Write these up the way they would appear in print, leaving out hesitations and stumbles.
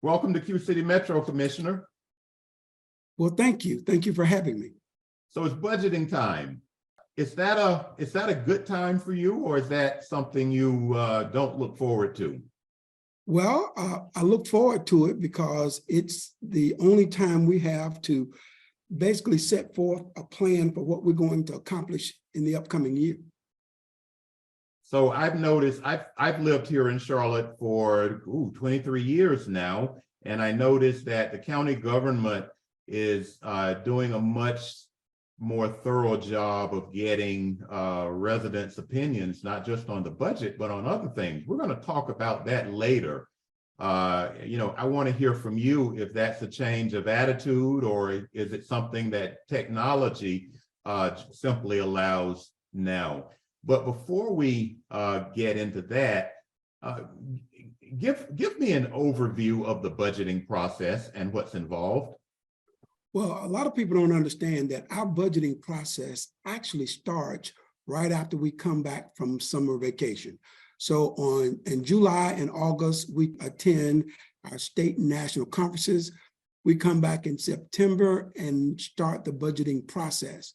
Welcome to Q City Metro, Commissioner. Well, thank you. Thank you for having me. So it's budgeting time. Is that a good time for you, or is that something you don't look forward to? Well, I look forward to it because it's the only time we have to basically set forth a plan for what we're going to accomplish in the upcoming year. So I've noticed, I've lived here in Charlotte for 23 years now, and I noticed that the county government is doing a much more thorough job of getting residents' opinions, not just on the budget, but on other things. We're going to talk about that later. I want to hear from you if that's a change of attitude, or is it something that technology simply allows now? But before we get into that, give me an overview of the budgeting process and what's involved. Well, a lot of people don't understand that our budgeting process actually starts right after we come back from summer vacation. So in July and August, we attend our state and national conferences. We come back in September and start the budgeting process.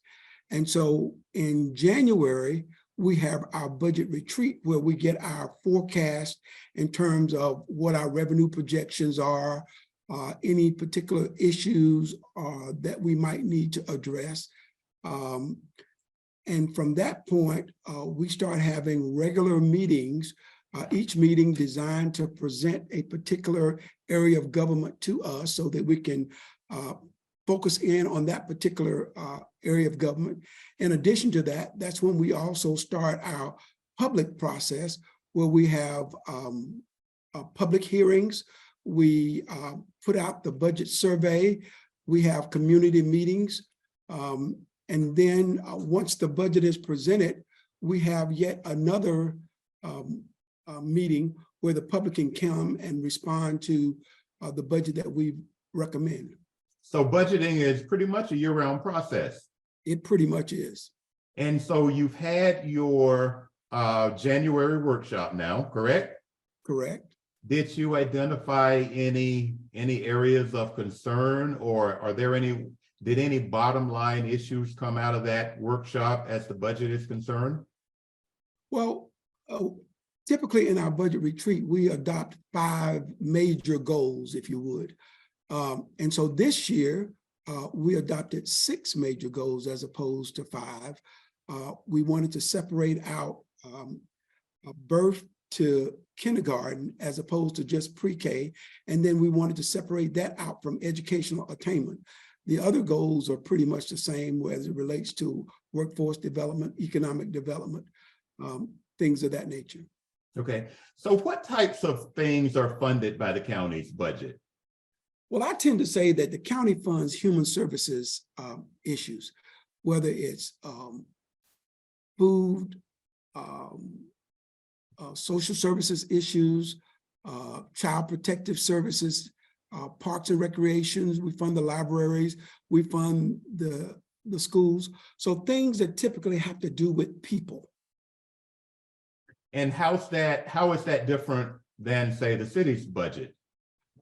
And so in January, we have our budget retreat where we get our forecast in terms of what our revenue projections are, any particular issues that we might need to address. And from that point, we start having regular meetings, each meeting designed to present a particular area of government to us so that we can focus in on that particular area of government. In addition to that, that's when we also start our public process where we have public hearings. We put out the budget survey. We have community meetings. And then once the budget is presented, we have yet another meeting where the public can come and respond to the budget that we recommend. So budgeting is pretty much a year-round process. It pretty much is. And so you've had your January workshop now, correct? Correct. Did you identify any areas of concern, or did any bottom line issues come out of that workshop as the budget is concerned? Well, typically in our budget retreat, we adopt 5 major goals, if you would. And so this year, we adopted 6 major goals as opposed to 5. We wanted to separate out birth to kindergarten as opposed to just pre-K. And then we wanted to separate that out from educational attainment. The other goals are pretty much the same as it relates to workforce development, economic development, things of that nature. Okay, so what types of things are funded by the county's budget? Well, I tend to say that the county funds human services issues, whether it's food, social services issues, child protective services, parks and recreations. We fund the libraries, we fund the schools. So things that typically have to do with people. And how is that different than, say, the city's budget?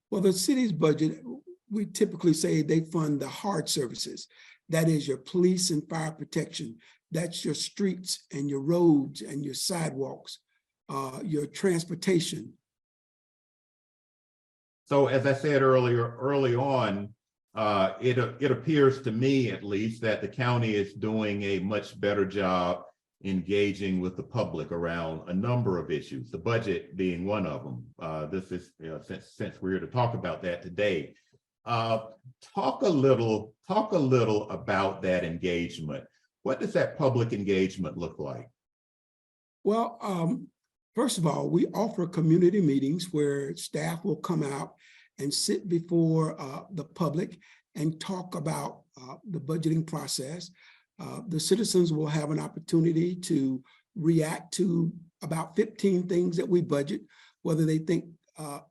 Well, the city's budget, we typically say they fund the hard services. That is your police and fire protection. That's your streets and your roads and your sidewalks, your transportation. So as I said early on, it appears to me, at least, that the county is doing a much better job engaging with the public around a number of issues, the budget being one of them. This is, since we're here to talk about that today, talk a little about that engagement. What does that public engagement look like? Well, first of all, we offer community meetings where staff will come out and sit before the public and talk about the budgeting process. The citizens will have an opportunity to react to about 15 things that we budget, whether they think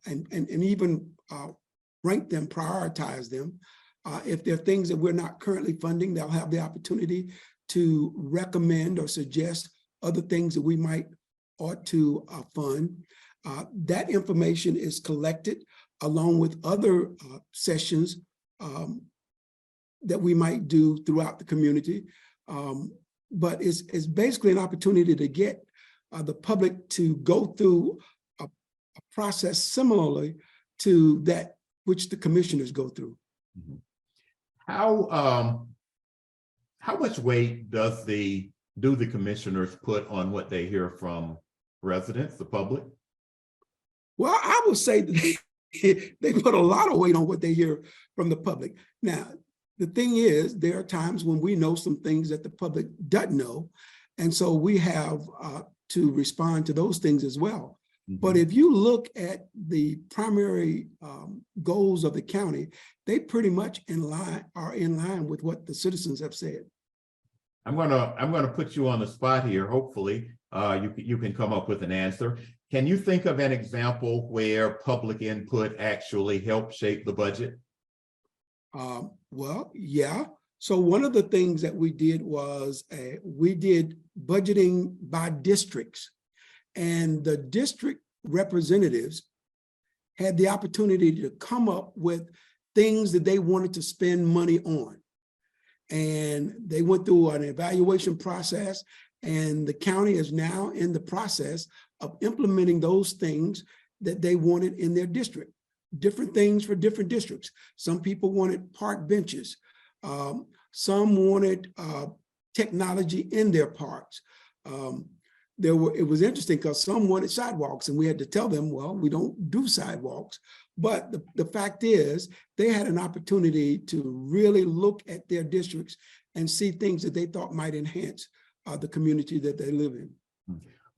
and even rank them, prioritize them. If there are things that we're not currently funding, they'll have the opportunity to recommend or suggest other things that we might ought to fund. That information is collected along with other sessions that we might do throughout the community. But it's basically an opportunity to get the public to go through a process similarly to that which the commissioners go through. Mhm. How much weight do the commissioners put on what they hear from residents, the public? Well, I would say that they put a lot of weight on what they hear from the public. Now, the thing is, there are times when we know some things that the public doesn't know. And so we have to respond to those things as well. Mhm. But if you look at the primary goals of the county, they pretty much are in line with what the citizens have said. I'm gonna put you on the spot here. Hopefully, you can come up with an answer. Can you think of an example where public input actually helped shape the budget? Well, yeah. So one of the things that we did was we did budgeting by districts, and the district representatives had the opportunity to come up with things that they wanted to spend money on. And they went through an evaluation process, and the county is now in the process of implementing those things that they wanted in their district. Different things for different districts. Some people wanted park benches. Some wanted technology in their parks. It was interesting because some wanted sidewalks, and we had to tell them, well, we don't do sidewalks. But the fact is, they had an opportunity to really look at their districts and see things that they thought might enhance the community that they live in.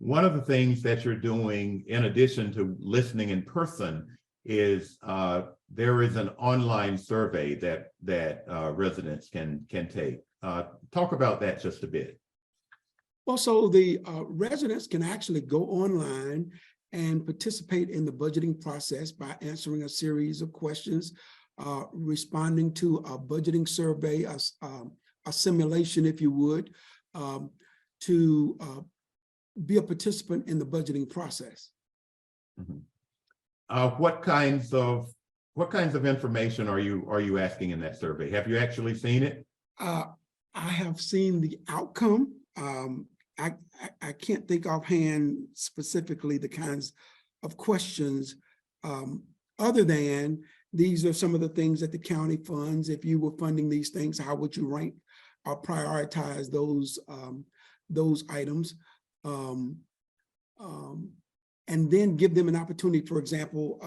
One of the things that you're doing, in addition to listening in person, is there is an online survey that residents can take. Talk about that just a bit. Well, so the residents can actually go online and participate in the budgeting process by answering a series of questions, responding to a budgeting survey, a simulation, if you would, to be a participant in the budgeting process. Mm-hmm. What kinds of information are you asking in that survey? Have you actually seen it? I have seen the outcome. I can't think offhand specifically the kinds of questions, other than these are some of the things that the county funds. If you were funding these things, how would you rank or prioritize those items? And then give them an opportunity, for example,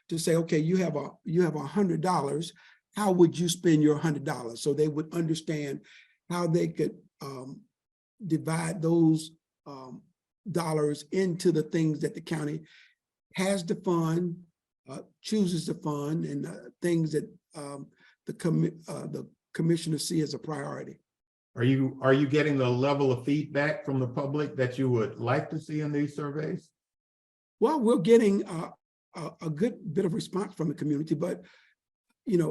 to say, okay, you have $100. How would you spend your $100? So they would understand how they could divide those dollars into the things that the county has to fund, chooses to fund, and things that the commissioners see as a priority. Are you getting the level of feedback from the public that you would like to see in these surveys? Well, we're getting a good bit of response from the community, but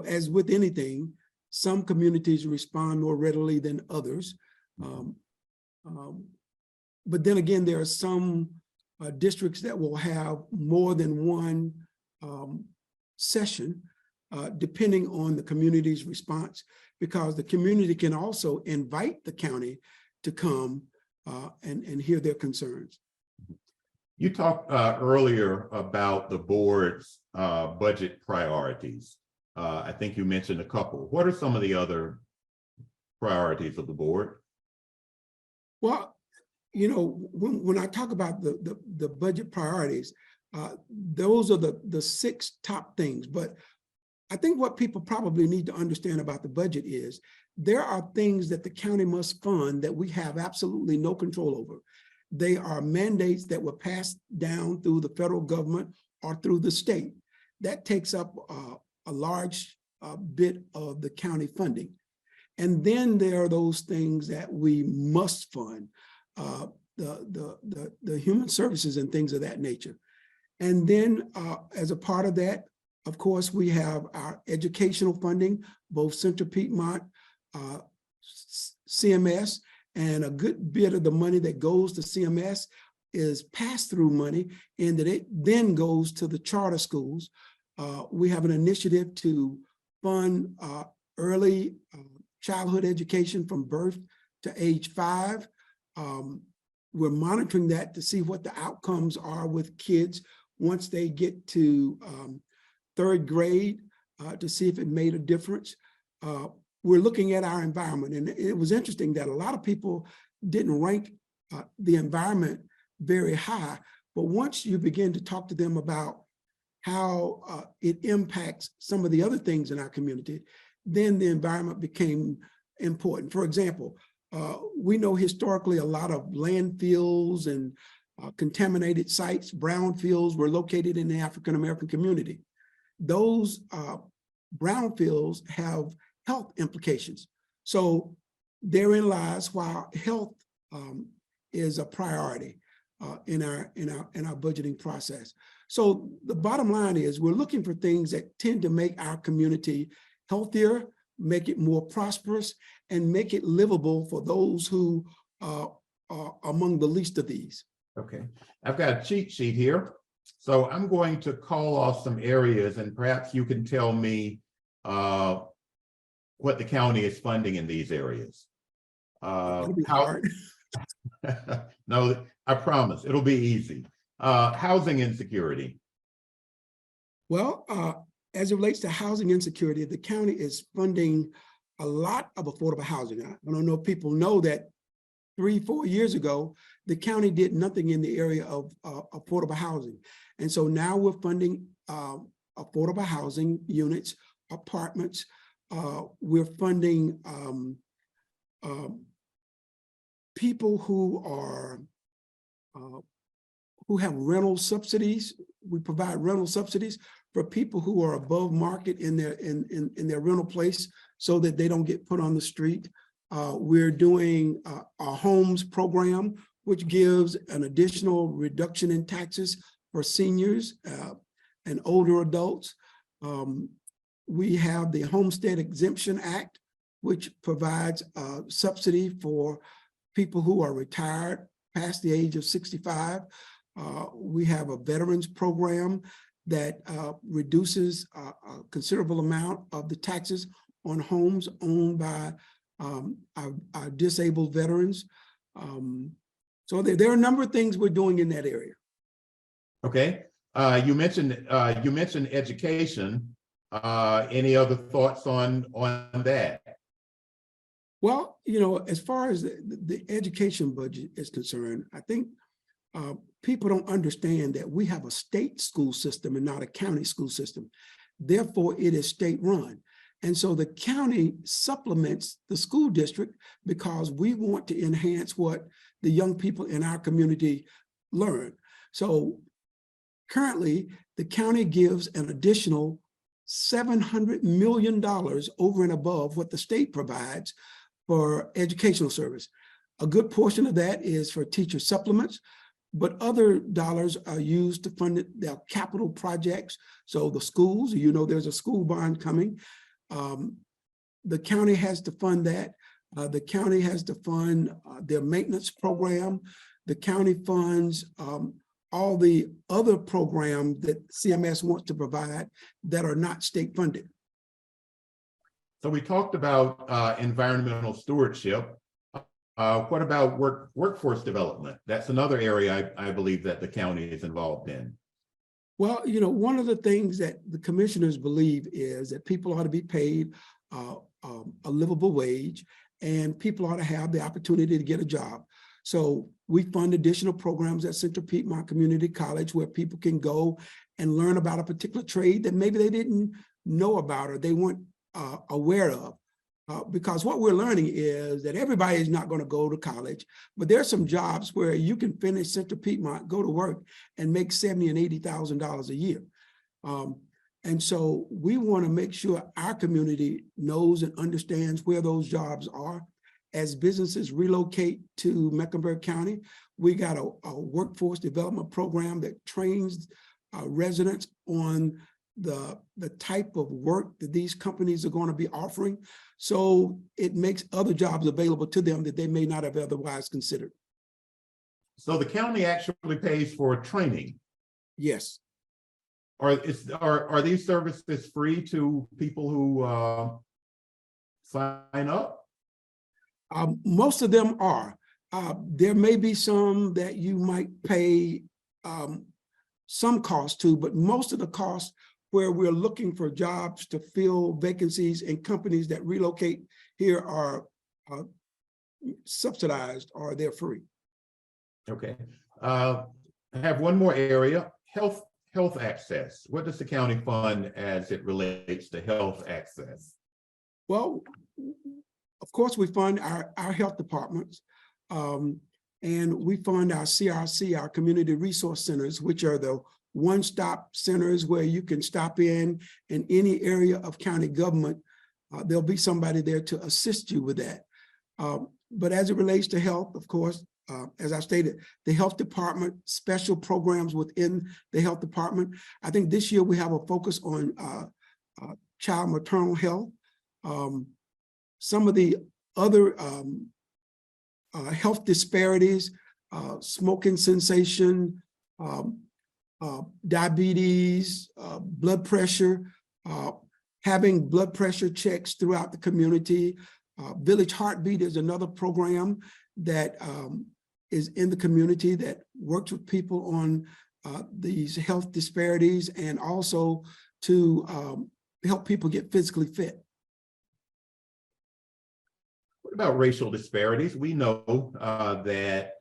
as with anything, some communities respond more readily than others. But then again, there are some districts that will have more than one session, depending on the community's response, because the community can also invite the county to come and hear their concerns. You talked earlier about the board's budget priorities. I think you mentioned a couple. What are some of the other priorities of the board? Well, when I talk about the budget priorities, those are the 6 top things. But I think what people probably need to understand about the budget is there are things that the county must fund that we have absolutely no control over. They are mandates that were passed down through the federal government or through the state. That takes up a large bit of the county funding. And then there are those things that we must fund, the human services and things of that nature. And then as a part of that, of course, we have our educational funding, both Central Piedmont, CMS, and a good bit of the money that goes to CMS is pass-through money, and that it then goes to the charter schools. We have an initiative to fund early childhood education from birth to age 5. We're monitoring that to see what the outcomes are with kids once they get to 3rd grade, to see if it made a difference. We're looking at our environment, and it was interesting that a lot of people didn't rank the environment very high, but once you begin to talk to them about how it impacts some of the other things in our community, then the environment became important. For example, we know historically a lot of landfills and contaminated sites, brownfields, were located in the African-American community. Those brownfields have health implications. So therein lies why health is a priority in our budgeting process. So the bottom line is we're looking for things that tend to make our community healthier, make it more prosperous, and make it livable for those who are among the least of these. Okay, I've got a cheat sheet here. So I'm going to call off some areas, and perhaps you can tell me what the county is funding in these areas. That'll be hard. No, I promise it'll be easy. Housing insecurity. Well, as it relates to housing insecurity, the county is funding a lot of affordable housing. I don't know if people know that 3-4 years ago, the county did nothing in the area of affordable housing. And so now we're funding affordable housing units, apartments. We're funding people who have rental subsidies. We provide rental subsidies for people who are above market in their rental place so that they don't get put on the street. We're doing a homes program, which gives an additional reduction in taxes for seniors and older adults. We have the Homestead Exemption Act, which provides a subsidy for people who are retired past the age of 65. We have a veterans program that reduces a considerable amount of the taxes on homes owned by our disabled veterans. So there are a number of things we're doing in that area. Okay, you mentioned education. Any other thoughts on that? Well, you know, as far as the education budget is concerned, I think people don't understand that we have a state school system and not a county school system. Therefore, it is state run. And so the county supplements the school district because we want to enhance what the young people in our community learn. So currently, the county gives an additional $700 million over and above what the state provides for educational service. A good portion of that is for teacher supplements, but other dollars are used to fund their capital projects. So the schools, you know, there's a school bond coming. The county has to fund that. The county has to fund their maintenance program. The county funds all the other programs that CMS wants to provide that are not state funded. So we talked about environmental stewardship. What about workforce development? That's another area I believe that the county is involved in. Well, you know, one of the things that the commissioners believe is that people ought to be paid a livable wage, and people ought to have the opportunity to get a job. So we fund additional programs at Central Piedmont Community College where people can go and learn about a particular trade that maybe they didn't know about or they weren't aware of. Because what we're learning is that everybody is not going to go to college, but there are some jobs where you can finish Central Piedmont, go to work, and make $70,000 and $80,000 a year. And so we want to make sure our community knows and understands where those jobs are. As businesses relocate to Mecklenburg County, we got a workforce development program that trains residents on the type of work that these companies are going to be offering. So it makes other jobs available to them that they may not have otherwise considered. So the county actually pays for training. Yes. Are these services free to people who sign up? Most of them are. There may be some that you might pay some cost to, but most of the costs where we're looking for jobs to fill vacancies and companies that relocate here are subsidized or they're free. Okay. I have one more area, health access. What does the county fund as it relates to health access? Well, of course, we fund our health departments, and we fund our CRC, our community resource centers, which are the one-stop centers where you can stop in any area of county government. There'll be somebody there to assist you with that. But as it relates to health, of course, as I stated, the health department, special programs within the health department. I think this year we have a focus on child maternal health. Some of the other health disparities, smoking cessation, diabetes, blood pressure, having blood pressure checks throughout the community. Village Heartbeat is another program that is in the community that works with people on these health disparities and also to help people get physically fit. What about racial disparities? We know that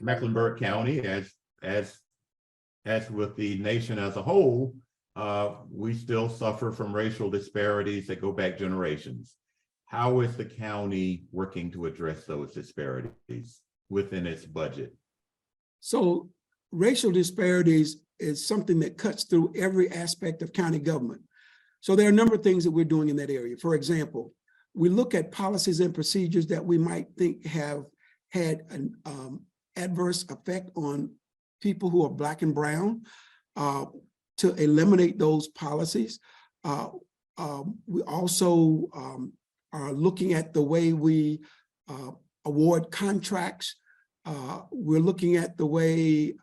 Mecklenburg County, as with the nation as a whole, we still suffer from racial disparities that go back generations. How is the county working to address those disparities within its budget? So racial disparities is something that cuts through every aspect of county government. So there are a number of things that we're doing in that area. For example, we look at policies and procedures that we might think have had an adverse effect on people who are Black and brown, to eliminate those policies. We also are looking at the way we award contracts. We're looking at the way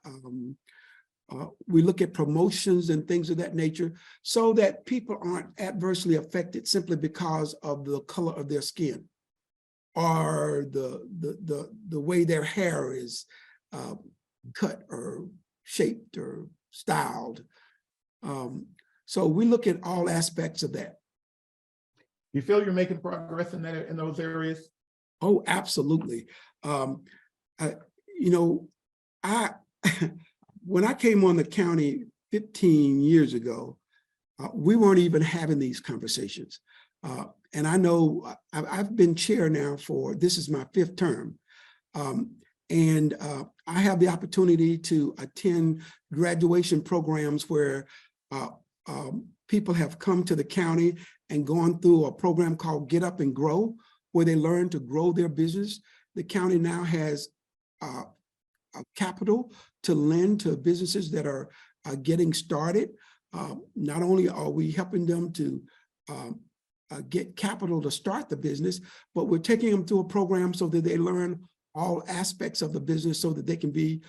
we look at promotions and things of that nature so that people aren't adversely affected simply because of the color of their skin or the way their hair is cut or shaped or styled. So we look at all aspects of that. You feel you're making progress in those areas? Oh, absolutely. When I came on the county 15 years ago, we weren't even having these conversations. And I know I've been chair now this is my 5th term. And I have the opportunity to attend graduation programs where people have come to the county and gone through a program called Get Up and Grow, where they learn to grow their business. The county now has a capital to lend to businesses that are getting started. Not only are we helping them to get capital to start the business, but we're taking them through a program so that they learn all aspects of the business so that they can be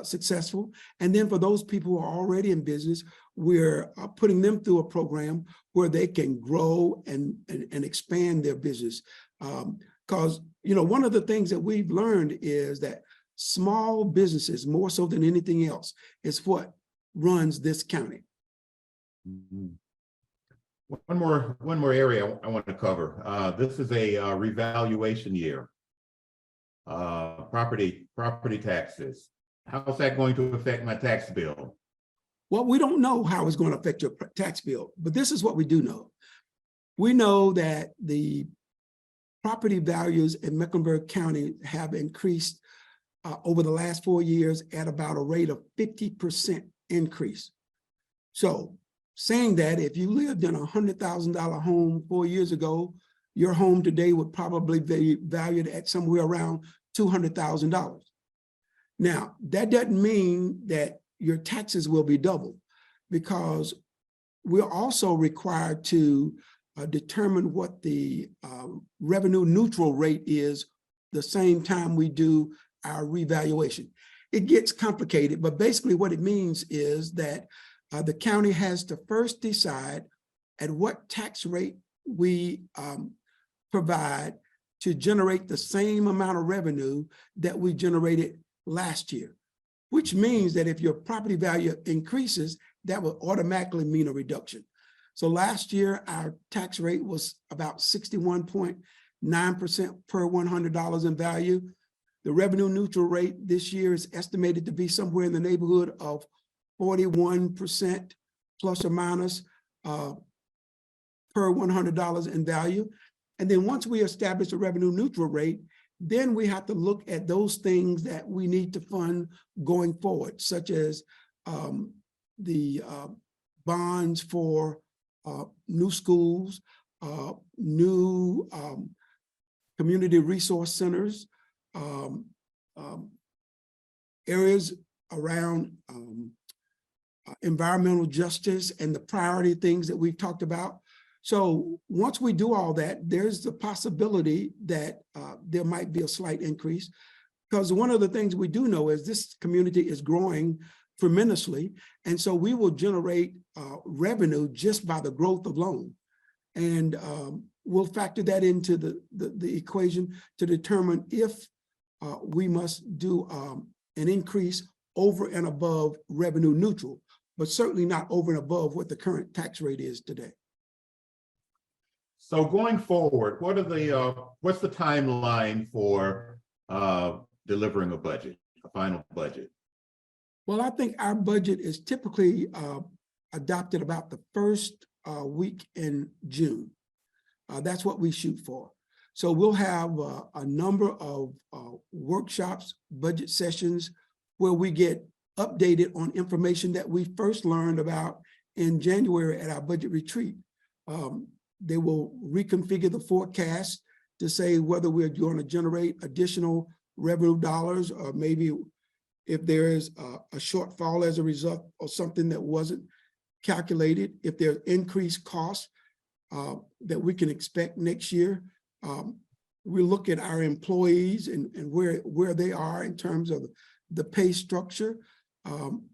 successful. And then for those people who are already in business, we're putting them through a program where they can grow and expand their business. Because, one of the things that we've learned is that small businesses, more so than anything else, is what runs this county. Mm-hmm. One more area I want to cover. This is a revaluation year. Property taxes. How's that going to affect my tax bill? Well, we don't know how it's going to affect your tax bill, but this is what we do know. We know that the property values in Mecklenburg County have increased over the last 4 years at about a rate of 50% increase. So saying that if you lived in a $100,000 home 4 years ago, your home today would probably be valued at somewhere around $200,000. Now, that doesn't mean that your taxes will be doubled, because we're also required to determine what the revenue neutral rate is the same time we do our revaluation. It gets complicated, but basically what it means is that the county has to first decide at what tax rate we provide to generate the same amount of revenue that we generated last year, which means that if your property value increases, that will automatically mean a reduction. So last year, our tax rate was about 61.9% per $100 in value. The revenue neutral rate this year is estimated to be somewhere in the neighborhood of 41% plus or minus per $100 in value. And then once we establish a revenue neutral rate, then we have to look at those things that we need to fund going forward, such as the bonds for new schools, new community resource centers, areas around environmental justice and the priority things that we've talked about. So once we do all that, there's the possibility that there might be a slight increase, because one of the things we do know is this community is growing tremendously. And so we will generate revenue just by the growth alone. And we'll factor that into the equation to determine if we must do an increase over and above revenue neutral, but certainly not over and above what the current tax rate is today. So going forward, what are the what's the timeline for delivering a budget, a final budget? Well, I think our budget is typically adopted about the first week in June. That's what we shoot for. So we'll have a number of workshops, budget sessions, where we get updated on information that we first learned about in January at our budget retreat. They will reconfigure the forecast to say whether we're going to generate additional revenue dollars, or maybe if there is a shortfall as a result of something that wasn't calculated, if there's increased costs that we can expect next year. We look at our employees and where they are in terms of the pay structure.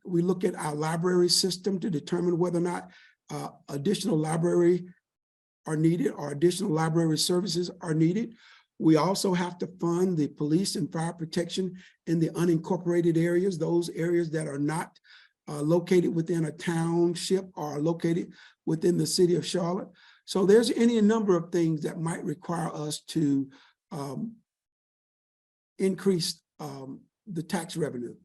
We look at our library system to determine whether or not additional library are needed or additional library services are needed. We also have to fund the police and fire protection in the unincorporated areas, those areas that are not located within a township or located within the city of Charlotte. So there's any number of things that might require us to increase the tax revenue.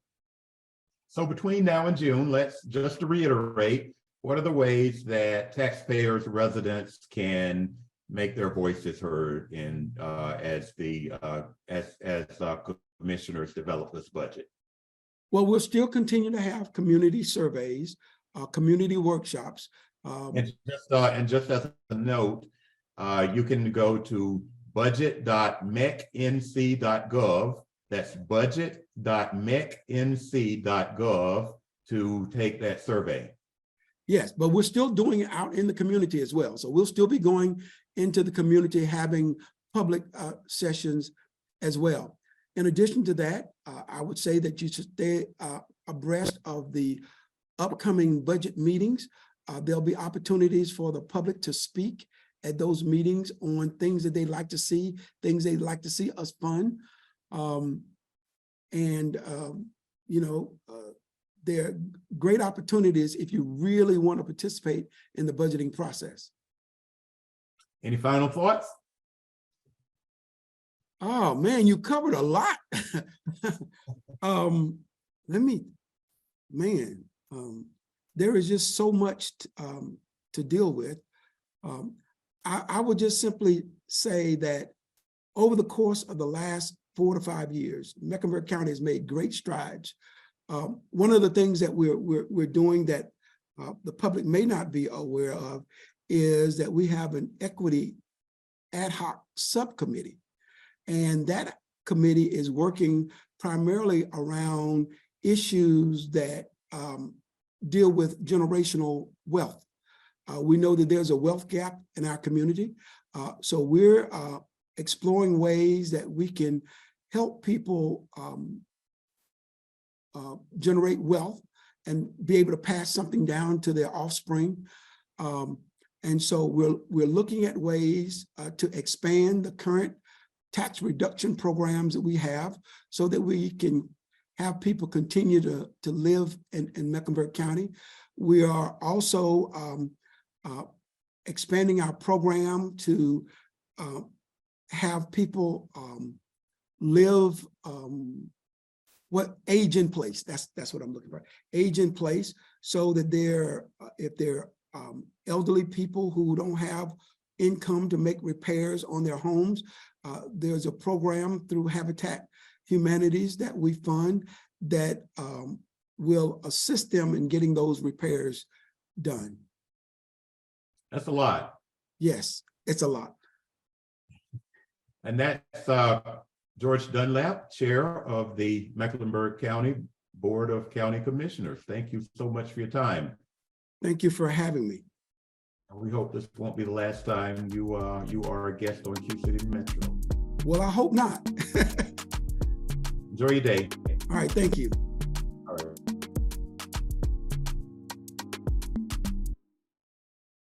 So between now and June, let's just to reiterate, what are the ways that taxpayers, residents can make their voices heard in as commissioners develop this budget? Well, we'll still continue to have community surveys, community workshops. And just as a note, you can go to budget.mecnc.gov. That's budget.mecnc.gov to take that survey. Yes, but we're still doing it out in the community as well. So we'll still be going into the community, having public sessions as well. In addition to that, I would say that you should stay abreast of the upcoming budget meetings. There'll be opportunities for the public to speak at those meetings on things that they'd like to see, things they'd like to see us fund. There are great opportunities if you really want to participate in the budgeting process. Any final thoughts? Oh man, you covered a lot. There is just so much to deal with. I would just simply say that over the course of the last 4 to 5 years, Mecklenburg County has made great strides. One of the things that we're doing that the public may not be aware of is that we have an equity ad hoc subcommittee. And that committee is working primarily around issues that deal with generational wealth. We know that there's a wealth gap in our community. So we're exploring ways that we can help people generate wealth and be able to pass something down to their offspring. And so we're looking at ways to expand the current tax reduction programs that we have so that we can have people continue to live in Mecklenburg County. We are also expanding our program to have people live age in place. That's what I'm looking for. Age in place, so that if they're elderly people who don't have income to make repairs on their homes, there's a program through Habitat Humanities that we fund that will assist them in getting those repairs done. That's a lot. Yes, it's a lot. And that's George Dunlap, Chair of the Mecklenburg County Board of County Commissioners. Thank you so much for your time. Thank you for having me. We hope this won't be the last time you are a guest on Q City Metro. Well, I hope not. Enjoy your day. All right, thank you.